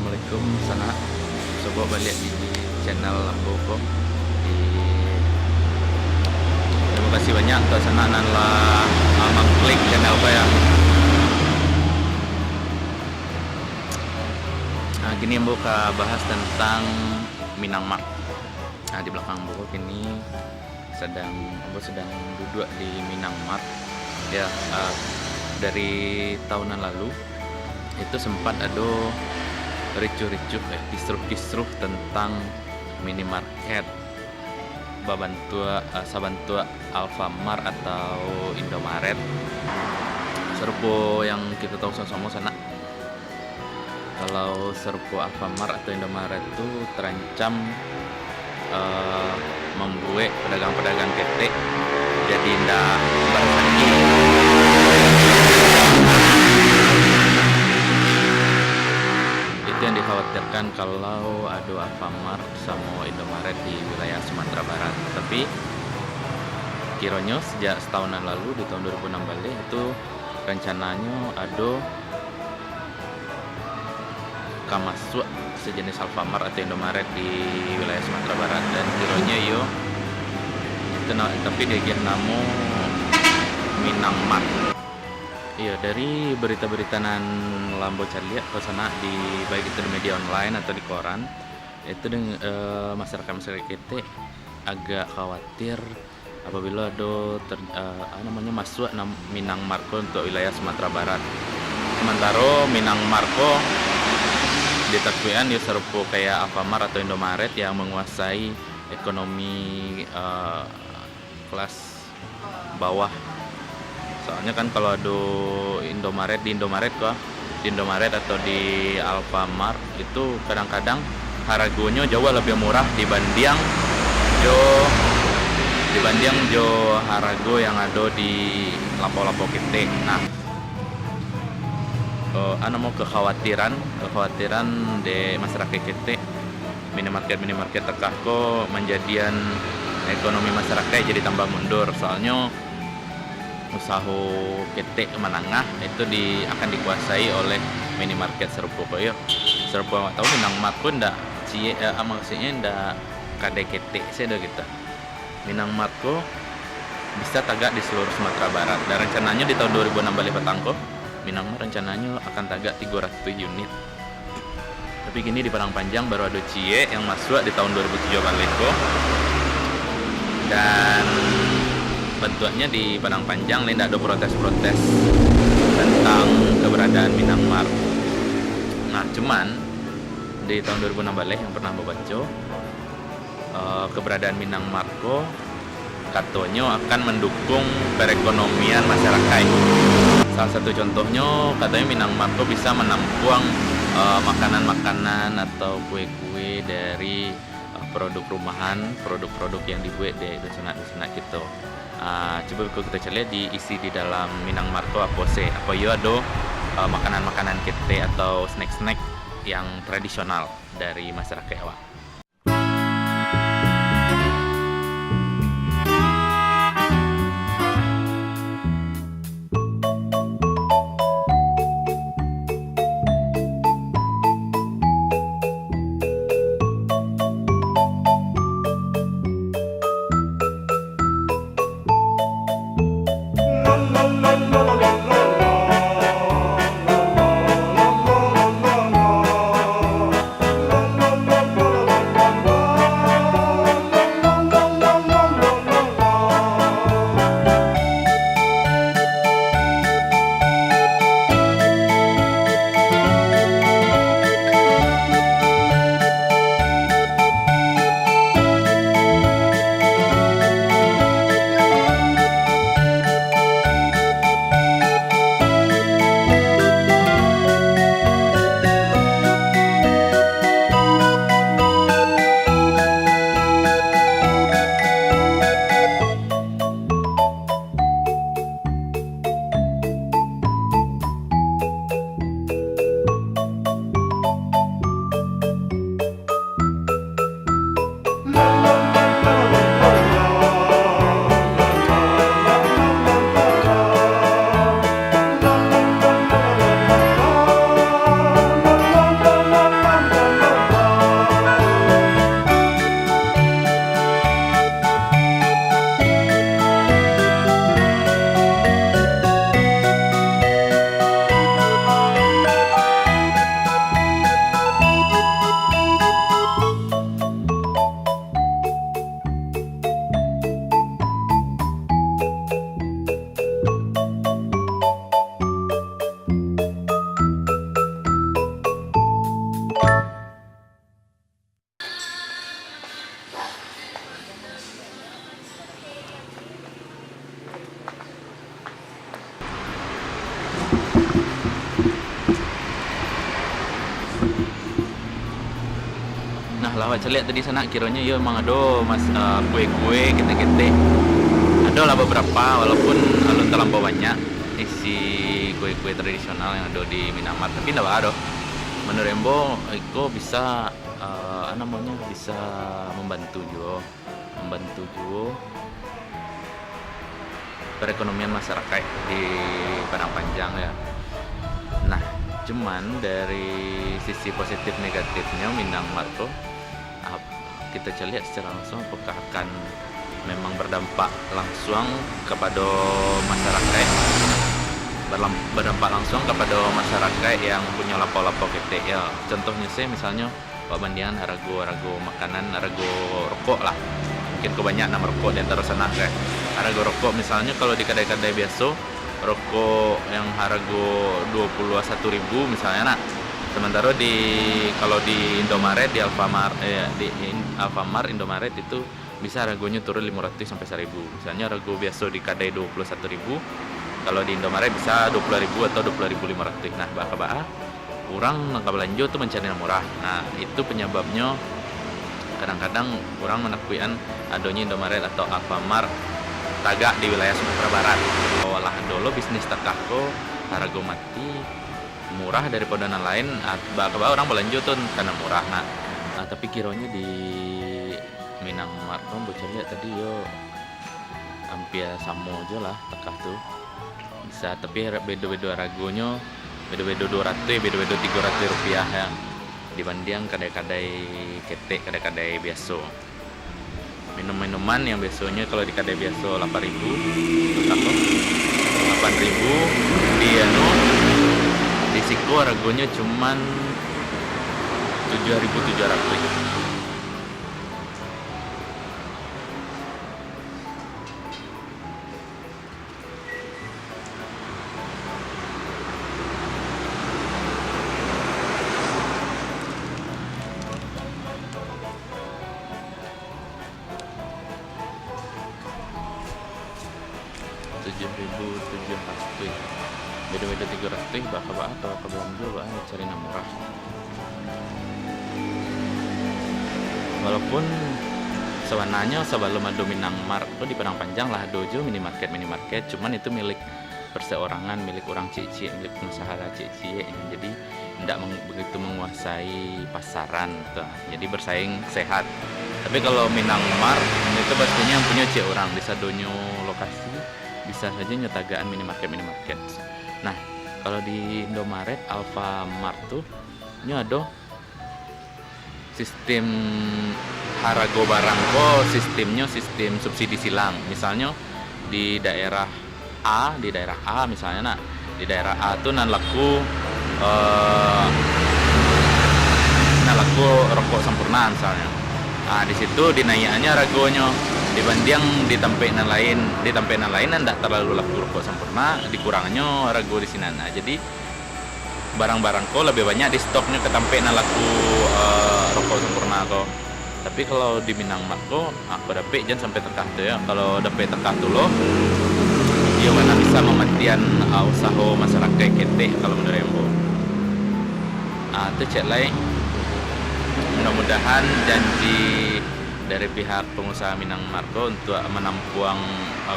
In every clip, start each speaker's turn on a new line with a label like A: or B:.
A: Assalamualaikum sana. Coba balik di channel Lamboko. Di Terima kasih banyak untuk sana nanlah mengklik channel saya. Nah, kini buka bahas tentang Minang Mart. Nah, di belakang buku kini sedang duduk di Minang Mart. Ya, dari tahunan lalu itu sempat ada ricuh-ricuh kisruh tentang minimarket sabantua Alfamart atau Indomaret serpo yang kita tahu sama sana. Kalau serpo Alfamart atau Indomaret itu terancam membuat pedagang-pedagang ketek jadi ndak bersaing. Yang dikhawatirkan kalau ada Alfamart sama Indomaret di wilayah Sumatera Barat. Tapi kiranya sejak setahunan lalu di tahun 2016 itu rencananya ada masuk sejenis Alfamart atau Indomaret di wilayah Sumatera Barat, dan kiranya itu tapi dia nama Minang Mart. Iya, dari berita-berita nan lambo cari ke sana di baik itu di media online atau di koran, itu masyarakat kita agak khawatir apabila ada masuk Minang Marko untuk wilayah Sumatera Barat. Sementara Minang Marko ditakwian ya serupa kayak Alfamart atau Indomaret yang menguasai ekonomi kelas bawah. Soalnya kan kalau ada di Indomaret atau di Alfamart itu kadang-kadang harganya jauh lebih murah dibanding harga yang ada di lapo-lapo kita. Nah, mau kekhawatiran di masyarakat kita minimarket tekah kok menjadian ekonomi masyarakat jadi tambah mundur. Soalnya usaha ketek menengah itu akan dikuasai oleh minimarket serupa atau Minang Mart pun maksudnya ndak kade ketek saya kita. Minang Mart ko bisa tagak di seluruh Sumatera Barat, dan rencananya di tahun 2016 petangko Minang Mart rencananya akan tagak 300 unit. Tapi gini di Padang Panjang baru ada cie yang masuk di tahun 2017 ko, dan bentuknya di Padang Panjang tidak ada protes tentang keberadaan Minang Mart. Nah, cuman di tahun 2016 yang pernah membaca keberadaan Minang Mart katanya akan mendukung perekonomian masyarakat. Salah satu contohnya katanya Minang Mart bisa menampung makanan-makanan atau kue-kue dari produk rumahan, produk-produk yang dibuat di dusun-dusun gitu. Coba kita cari diisi di dalam Minang Mart apa ya ada makanan-makanan kita atau snack-snack yang tradisional dari masyarakat awak. Nah lawat celiak tadi sana kiranya ya emang ada mas kue-kue kete-kete. Ada lah beberapa walaupun alun terlampau banyak isi kue-kue tradisional yang ada di Minamart, tapi ndak ada. Menurut Embo itu bisa namanya bisa membantu juga perekonomian masyarakat di Padang Panjang ya. Nah, cuman dari sisi positif negatifnya Minang Mart tuh kita lihat secara langsung apakah akan memang berdampak langsung kepada masyarakat, berdampak langsung kepada masyarakat yang punya lapo-lapo ketek ya. Contohnya sih misalnya perbandingan harga makanan, harga rokok lah. Mungkin kebanyakan rokok di antara sana kayak harga rokok misalnya kalau di kedai-kedai biasa rokok yang harga 21.000 misalnya, nah sementara kalau di Indomaret, di Alfamart Alfamart Indomaret itu bisa harganya turun 500 sampai 1.000. Misalnya harga biasa di kedai 21.000, kalau di Indomaret bisa 20.000 atau 20.500. Nah bahkan orang nggak belanja tuh mencari yang murah. Nah itu penyebabnya kadang-kadang orang menakuian adanya Indomaret atau Alfamart tagak di wilayah Sumatera Barat. Olah dulu bisnis takako harga mati murah daripada yang lain, bahkan orang belanja tuh karena murah. Nah tapi kiranya di Minang Mart bocor lihat tadi yo hampir sama aja lah tekah tuh bisa, tapi beda-beda harganya, beda-beda 200, beda-beda 300 rupiah ya dibanding kedai-kedai ketek, kedai-kedai biasa. Minuman yang biasanya kalau di kedai biasa 8.000 di Siko harganya cuman 7.700. Beda-beda 300 bahkan atau ke belanja cari yang murah. Walaupun sebenarnya sebelum ada Minang Mart tuh di Padang Panjang lah ada aja minimarket, cuman itu milik perseorangan, milik orang cici, milik pengusaha cici, jadi tidak begitu menguasai pasaran tuh. Jadi bersaing sehat. Tapi kalau Minang Mart itu pastinya yang punya cik orang di sadonyo lokasi bisa saja nyetagaan minimarket. Nah kalau di Indomaret, Alfamart tuh ada sistem harga barang sistem subsidi silang. Misalnya di daerah A misalnya, di daerah A tuh laku rokok sempurna misalnya. Nah di situ dinaikannya harganya dibanding di tempat lain tidak terlalu laku rokok sempurna, dikurangannya harga di sini. Nah jadi barang-barang lebih banyak di stoknya ke tempat laku rokok sempurna kok. Tapi kalau di Minang Mart aku dapet jangan sampai tekah tuh ya. Kalau dapet tekah tuh lo dia mana bisa mematian usaha masyarakat ketek kalau menurut Embo. Itu cek lain. Mudah-mudahan janji dari pihak pengusaha Minang Mart untuk menampuang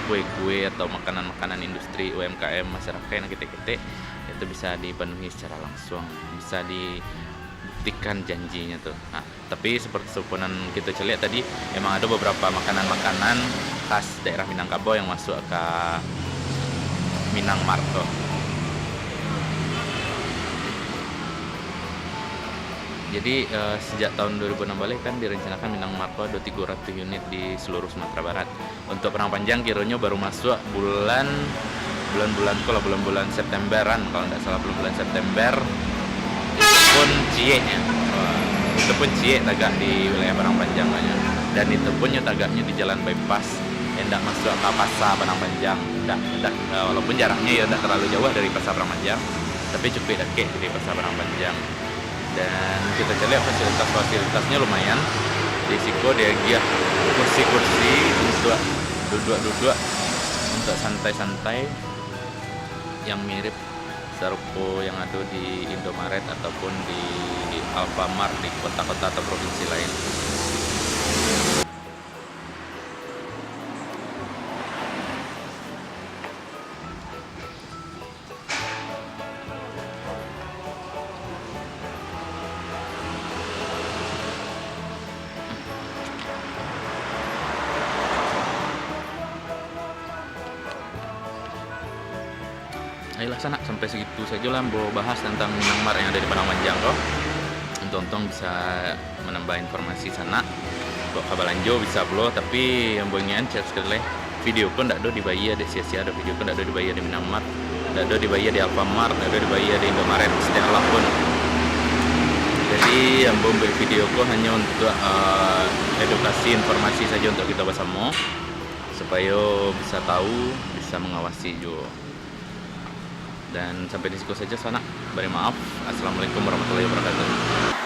A: kue-kue atau makanan-makanan industri UMKM masyarakat yang ketek-ketek itu bisa dipenuhi secara langsung, bisa dibuktikan janjinya tuh. Nah, tapi seperti sepunan kita lihat tadi, emang ada beberapa makanan-makanan khas daerah Minangkabau yang masuk ke Minang Mart. Jadi sejak tahun 2016 kan direncanakan Minang Mart ada 300 unit di seluruh Sumatera Barat. Untuk Padang Panjang kiranya baru masuk bulan Septemberan kalau tidak salah, bulan September. Itu pun cie tagak di wilayah Padang Panjang banyak. Dan itu pun tagaknya di jalan bypass yang tidak masuk ke pasar Padang Panjang. Walaupun jaraknya ya tidak terlalu jauh dari pasar Padang Panjang, tapi cukup dekat dari pasar Padang Panjang. Dan kita lihat fasilitasnya lumayan. Di Siko dia kursi-kursi untuk duduk untuk santai-santai yang mirip serupa yang ada di Indomaret ataupun di Alfamart di kota-kota atau provinsi lain. Ayolah sana, sampai segitu saja lah mau bahas tentang Minang Mar yang ada di Padang Panjang kok. Tonton bisa menambah informasi sana. Kok Kabalanjo bisa blo, tapi yang bongian chat sekali video pun ndak do dibayar di sia-sia, ada video pun ndak do dibayar di Minang Mar, ndak do dibayar di Alfamart, ndak do dibayar di Indomaret setiap lah pun. Jadi yang buat video kok hanya untuk edukasi informasi saja untuk kita bersama, supaya bisa tahu, bisa mengawasi juga. Dan sampai di situ saja sana. Beri maaf. Assalamualaikum warahmatullahi wabarakatuh.